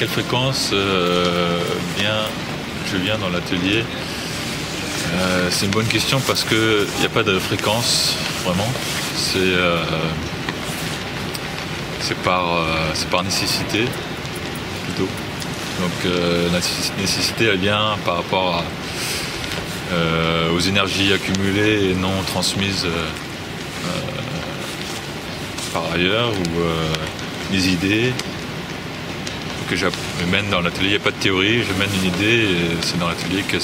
quelle fréquence je viens dans l'atelier? C'est une bonne question parce qu'il n'y a pas de fréquence vraiment. C'est par nécessité plutôt. Donc la nécessité elle vient par rapport aux énergies accumulées et non transmises par ailleurs, ou des idées que je mène dans l'atelier. Il n'y a pas de théorie, je mène une idée et c'est dans l'atelier qu'elle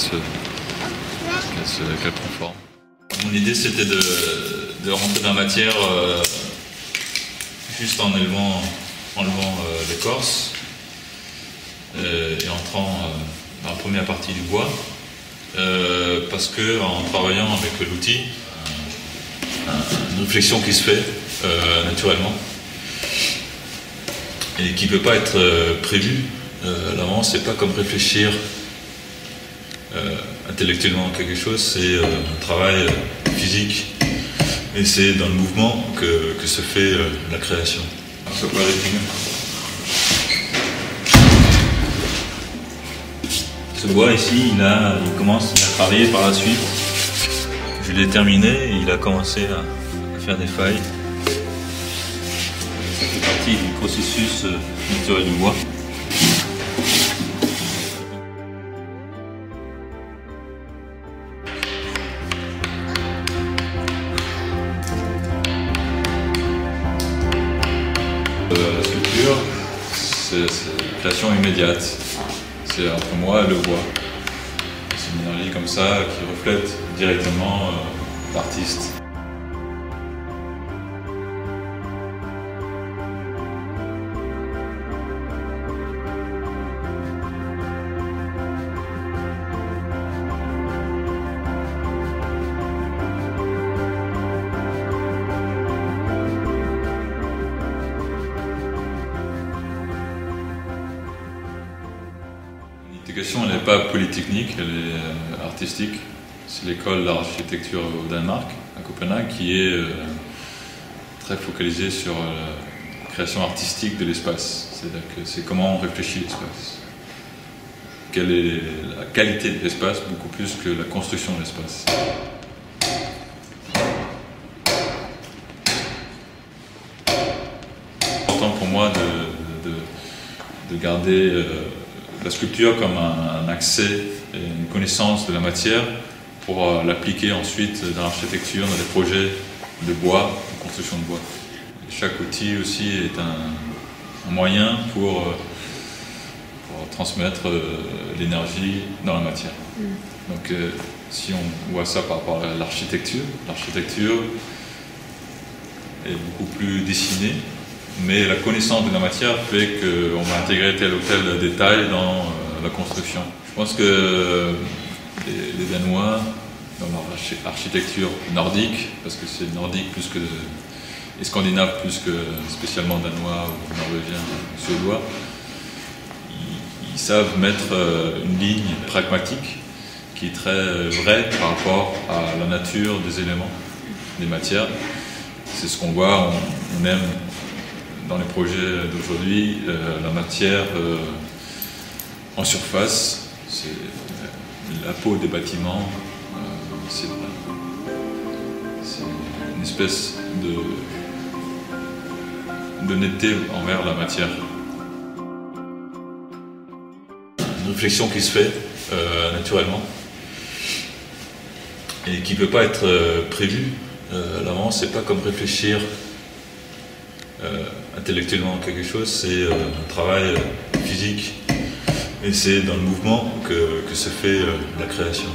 prend forme. Mon idée c'était de rentrer dans la matière juste en enlevant l'écorce et entrant dans la première partie du bois, parce que en travaillant avec l'outil, une réflexion qui se fait naturellement et qui ne peut pas être prévue à l'avance. C'est pas comme réfléchir intellectuellement quelque chose, c'est un travail physique et c'est dans le mouvement que se fait la création. Ce bois ici, il commence à travailler par la suite. Je l'ai terminé et il a commencé à faire des failles. Ça fait partie du processus naturel du bois. La sculpture, c'est une création immédiate. C'est entre moi et le bois. C'est une énergie comme ça qui reflète directement l'artiste. L'éducation n'est pas polytechnique, elle est artistique. C'est l'école d'architecture au Danemark, à Copenhague, qui est très focalisée sur la création artistique de l'espace. C'est-à-dire que c'est comment on réfléchit l'espace. Quelle est la qualité de l'espace, beaucoup plus que la construction de l'espace. C'est important pour moi de garder la sculpture comme un accès et une connaissance de la matière pour l'appliquer ensuite dans l'architecture, dans des projets de bois, de construction de bois. Et chaque outil aussi est un moyen pour transmettre l'énergie dans la matière. Donc si on voit ça par rapport à l'architecture est beaucoup plus dessinée. Mais la connaissance de la matière fait qu'on va intégrer tel ou tel détail dans la construction. Je pense que les Danois, dans leur architecture nordique, parce que c'est nordique plus que et scandinave plus que spécialement danois ou norvégien ou suédois, ils savent mettre une ligne pragmatique qui est très vraie par rapport à la nature des éléments, des matières. C'est ce qu'on voit, on aime dans les projets d'aujourd'hui, la matière en surface, c'est la peau des bâtiments, c'est une espèce de netteté envers la matière. Une réflexion qui se fait naturellement et qui ne peut pas être prévue à l'avance. C'est pas comme réfléchir intellectuellement quelque chose, c'est un travail physique et c'est dans le mouvement que se fait la création.